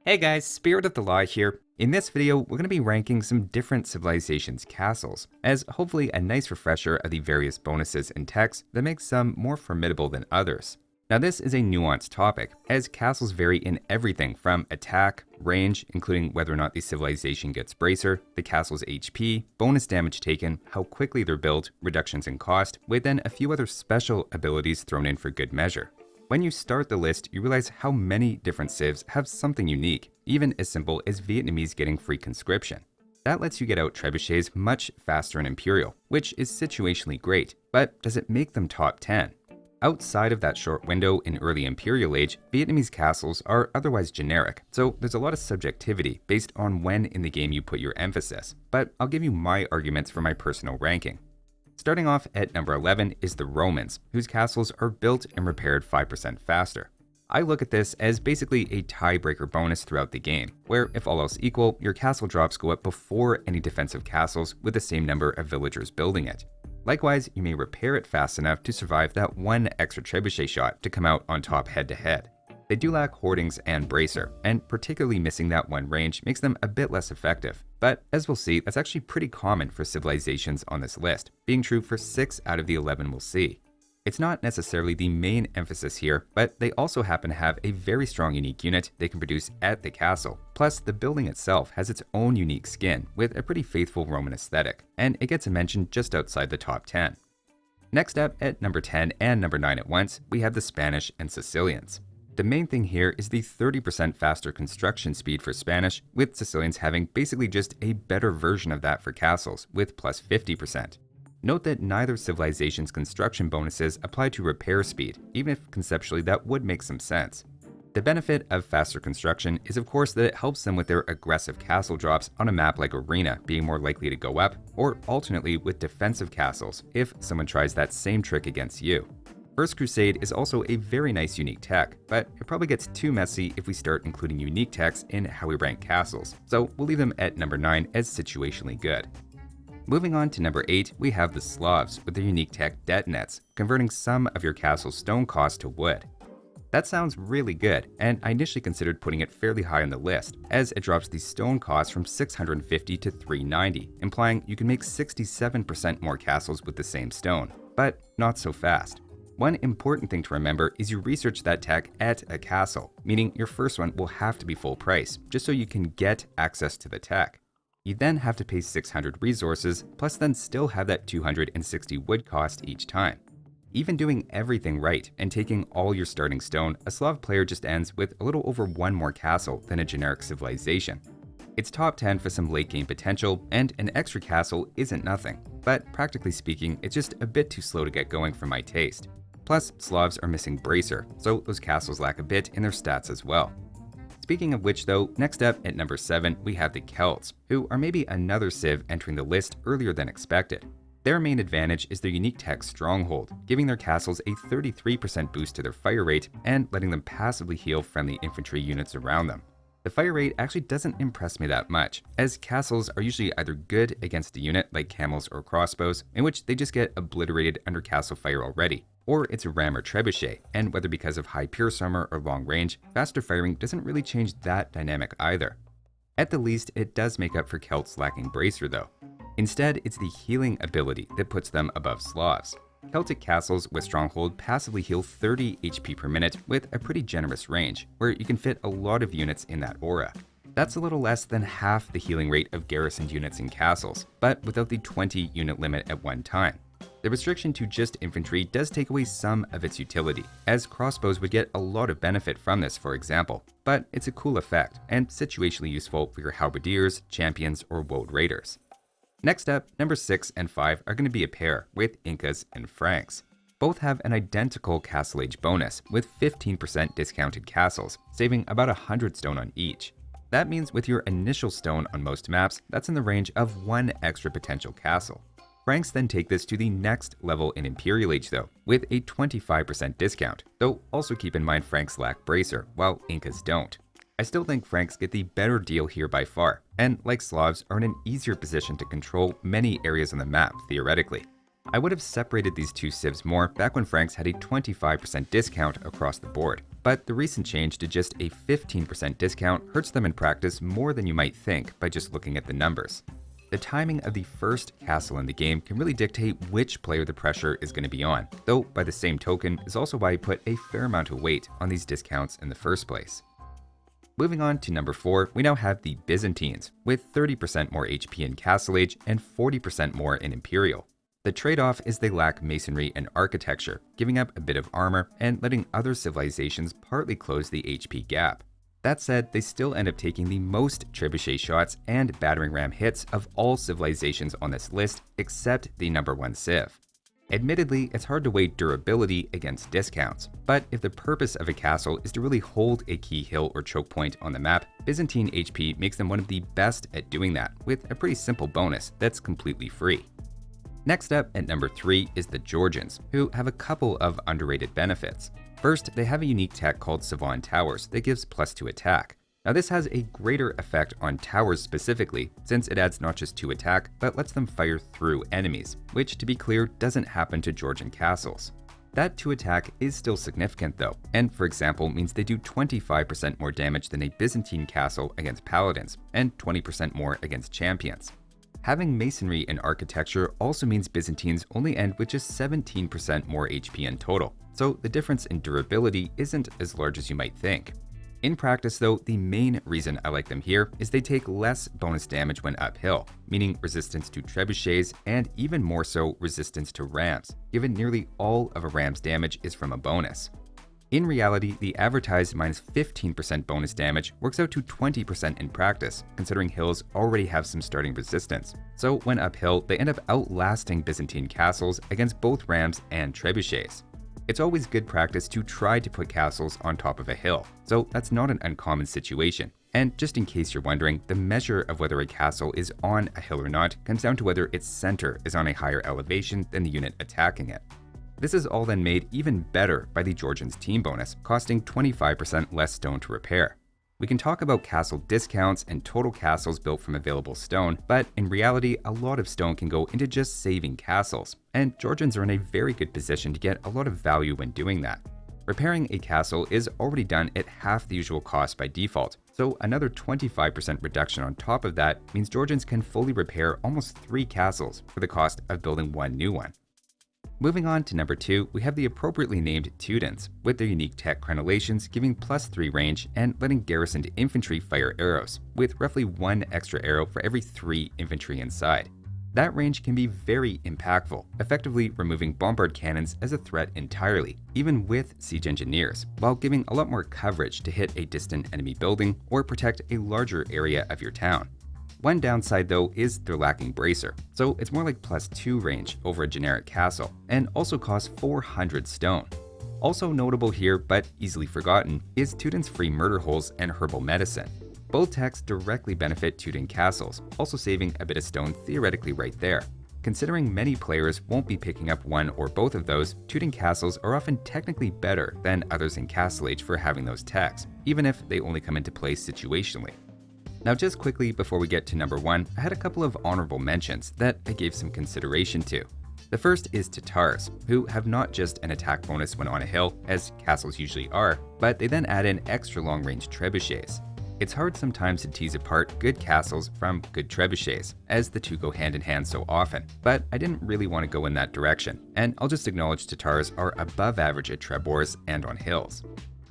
Hey guys, Spirit of the Law here. In this video, we're going to be ranking some different civilizations' castles, as hopefully a nice refresher of the various bonuses and techs that make some more formidable than others. Now this is a nuanced topic, as castles vary in everything from attack, range, including whether or not the civilization gets bracer, the castle's HP, bonus damage taken, how quickly they're built, reductions in cost, with then a few other special abilities thrown in for good measure. When you start the list, you realize how many different civs have something unique, even as simple as Vietnamese getting free conscription. That lets you get out trebuchets much faster in Imperial, which is situationally great, but does it make them top 10? Outside of that short window in early Imperial Age, Vietnamese castles are otherwise generic, so there's a lot of subjectivity based on when in the game you put your emphasis, but I'll give you my arguments for my personal ranking. Starting off at number 11 is the Romans, whose castles are built and repaired 5% faster. I look at this as basically a tiebreaker bonus throughout the game, where if all else equal, your castle drops go up before any defensive castles with the same number of villagers building it. Likewise, you may repair it fast enough to survive that one extra trebuchet shot to come out on top head-to-head. They do lack hoardings and bracer, and particularly missing that one range makes them a bit less effective. But as we'll see, that's actually pretty common for civilizations on this list, being true for 6 out of the 11 we'll see. It's not necessarily the main emphasis here, but they also happen to have a very strong unique unit they can produce at the castle. Plus, the building itself has its own unique skin with a pretty faithful Roman aesthetic, and it gets a mention just outside the top 10. Next up, at number 10 and number 9 at once, we have the Spanish and Sicilians. The main thing here is the 30% faster construction speed for Spanish, with Sicilians having basically just a better version of that for castles, with plus 50%. Note that neither civilization's construction bonuses apply to repair speed, even if conceptually that would make some sense. The benefit of faster construction is of course that it helps them with their aggressive castle drops on a map like Arena being more likely to go up, or alternately with defensive castles if someone tries that same trick against you. First Crusade is also a very nice unique tech, but it probably gets too messy if we start including unique techs in how we rank castles, so we'll leave them at number 9 as situationally good. Moving on to number 8, we have the Slavs with their unique tech Detonets, converting some of your castle's stone cost to wood. That sounds really good, and I initially considered putting it fairly high on the list, as it drops the stone cost from 650 to 390, implying you can make 67% more castles with the same stone, but not so fast. One important thing to remember is you research that tech at a castle, meaning your first one will have to be full price, just so you can get access to the tech. You then have to pay 600 resources, plus then still have that 260 wood cost each time. Even doing everything right and taking all your starting stone, a Slav player just ends with a little over one more castle than a generic civilization. It's top 10 for some late game potential, and an extra castle isn't nothing, but practically speaking, it's just a bit too slow to get going for my taste. Plus, Slavs are missing bracer, so those castles lack a bit in their stats as well. Speaking of which though, next up at number 7 we have the Celts, who are maybe another civ entering the list earlier than expected. Their main advantage is their unique tech Stronghold, giving their castles a 33% boost to their fire rate and letting them passively heal friendly infantry units around them. The fire rate actually doesn't impress me that much, as castles are usually either good against a unit like camels or crossbows, in which they just get obliterated under castle fire already, or it's a ram or trebuchet, and whether because of high pierce armor or long range, faster firing doesn't really change that dynamic either. At the least, it does make up for Celts lacking bracer though. Instead, it's the healing ability that puts them above Slavs. Celtic castles with Stronghold passively heal 30 HP per minute with a pretty generous range, where you can fit a lot of units in that aura. That's a little less than half the healing rate of garrisoned units in castles, but without the 20 unit limit at one time. The restriction to just infantry does take away some of its utility, as crossbows would get a lot of benefit from this for example, but it's a cool effect, and situationally useful for your halberdiers, champions, or woad raiders. Next up, number 6 and 5 are going to be a pair with Incas and Franks. Both have an identical Castle Age bonus with 15% discounted castles, saving about 100 stone on each. That means with your initial stone on most maps, that's in the range of 1 extra potential castle. Franks then take this to the next level in Imperial Age though, with a 25% discount, though also keep in mind Franks lack bracer, while Incas don't. I still think Franks get the better deal here by far, and like Slavs are in an easier position to control many areas on the map theoretically. I would have separated these two civs more back when Franks had a 25% discount across the board, but the recent change to just a 15% discount hurts them in practice more than you might think by just looking at the numbers. The timing of the first castle in the game can really dictate which player the pressure is going to be on, though by the same token is also why I put a fair amount of weight on these discounts in the first place. Moving on to number 4, we now have the Byzantines, with 30% more HP in Castle Age and 40% more in Imperial. The trade-off is they lack masonry and architecture, giving up a bit of armor and letting other civilizations partly close the HP gap. That said, they still end up taking the most trebuchet shots and battering ram hits of all civilizations on this list except the number 1 civ. Admittedly, it's hard to weigh durability against discounts, but if the purpose of a castle is to really hold a key hill or choke point on the map, Byzantine HP makes them one of the best at doing that, with a pretty simple bonus that's completely free. Next up at number 3 is the Georgians, who have a couple of underrated benefits. First, they have a unique tech called Savon Towers that gives +2 attack. Now this has a greater effect on towers specifically, since it adds not just 2 attack, but lets them fire through enemies, which to be clear doesn't happen to Georgian castles. That 2 attack is still significant though, and for example means they do 25% more damage than a Byzantine castle against paladins, and 20% more against champions. Having masonry and architecture also means Byzantines only end with just 17% more HP in total, so the difference in durability isn't as large as you might think. In practice though, the main reason I like them here is they take less bonus damage when uphill, meaning resistance to trebuchets and even more so resistance to rams, given nearly all of a ram's damage is from a bonus. In reality, the advertised minus 15% bonus damage works out to 20% in practice, considering hills already have some starting resistance. So when uphill, they end up outlasting Byzantine castles against both rams and trebuchets. It's always good practice to try to put castles on top of a hill, so that's not an uncommon situation. And just in case you're wondering, the measure of whether a castle is on a hill or not comes down to whether its center is on a higher elevation than the unit attacking it. This is all then made even better by the Georgians' team bonus, costing 25% less stone to repair. We can talk about castle discounts and total castles built from available stone, but in reality, a lot of stone can go into just saving castles, and Georgians are in a very good position to get a lot of value when doing that. Repairing a castle is already done at half the usual cost by default, so another 25% reduction on top of that means Georgians can fully repair almost 3 castles for the cost of building 1 new one. Moving on to number 2, we have the appropriately named Teutons, with their unique tech crenellations giving +3 range and letting garrisoned infantry fire arrows, with roughly 1 extra arrow for every 3 infantry inside. That range can be very impactful, effectively removing bombard cannons as a threat entirely, even with siege engineers, while giving a lot more coverage to hit a distant enemy building or protect a larger area of your town. One downside though is they're lacking bracer, so it's more like +2 range over a generic castle, and also costs 400 stone. Also notable here, but easily forgotten, is Teuton's free murder holes and herbal medicine. Both techs directly benefit Teuton castles, also saving a bit of stone theoretically right there. Considering many players won't be picking up one or both of those, Teuton castles are often technically better than others in Castle Age for having those techs, even if they only come into play situationally. Now just quickly before we get to number 1, I had a couple of honorable mentions that I gave some consideration to. The first is Tatars, who have not just an attack bonus when on a hill, as castles usually are, but they then add in extra long-range trebuchets. It's hard sometimes to tease apart good castles from good trebuchets, as the two go hand in hand so often, but I didn't really want to go in that direction, and I'll just acknowledge Tatars are above average at treb wars and on hills.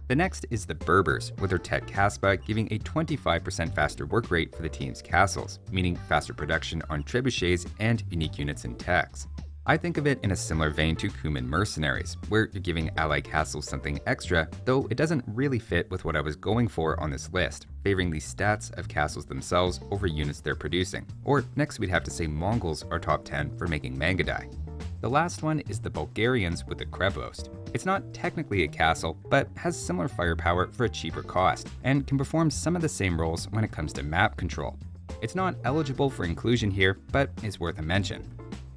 The next is the Berbers, with their tech Caspa giving a 25% faster work rate for the team's castles, meaning faster production on trebuchets and unique units and techs. I think of it in a similar vein to Cuman Mercenaries, where you're giving allied castles something extra, though it doesn't really fit with what I was going for on this list, favoring the stats of castles themselves over units they're producing. Or next we'd have to say Mongols are top 10 for making Mangadai. The last one is the Bulgarians with the Krebost. It's not technically a castle, but has similar firepower for a cheaper cost, and can perform some of the same roles when it comes to map control. It's not eligible for inclusion here, but is worth a mention.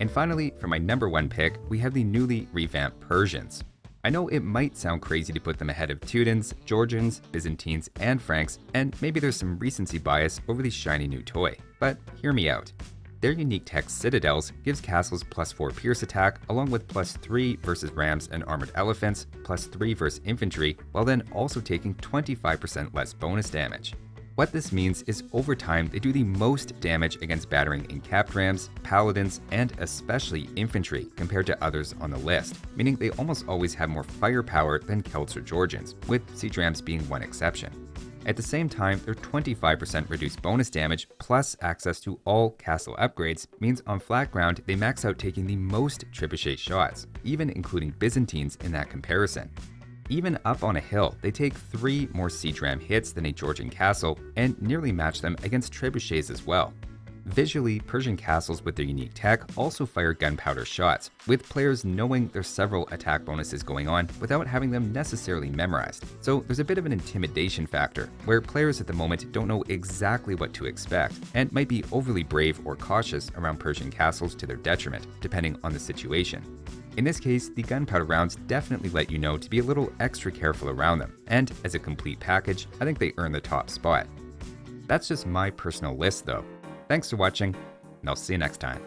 And finally, for my number 1 pick, we have the newly revamped Persians. I know it might sound crazy to put them ahead of Teutons, Georgians, Byzantines, and Franks, and maybe there's some recency bias over the shiny new toy, but hear me out. Their unique tech Citadels gives castles +4 pierce attack, along with +3 versus rams and armored elephants, +3 versus infantry, while then also taking 25% less bonus damage. What this means is over time, they do the most damage against battering encapped rams, paladins, and especially infantry compared to others on the list, meaning they almost always have more firepower than Celts or Georgians, with siege rams being one exception. At the same time, their 25% reduced bonus damage plus access to all castle upgrades means on flat ground they max out taking the most trebuchet shots, even including Byzantines in that comparison. Even up on a hill, they take 3 more siege ram hits than a Georgian castle and nearly match them against trebuchets as well. Visually, Persian castles with their unique tech also fire gunpowder shots, with players knowing there's several attack bonuses going on without having them necessarily memorized. So there's a bit of an intimidation factor, where players at the moment don't know exactly what to expect, and might be overly brave or cautious around Persian castles to their detriment, depending on the situation. In this case, the gunpowder rounds definitely let you know to be a little extra careful around them, and as a complete package, I think they earn the top spot. That's just my personal list though. Thanks for watching, and I'll see you next time.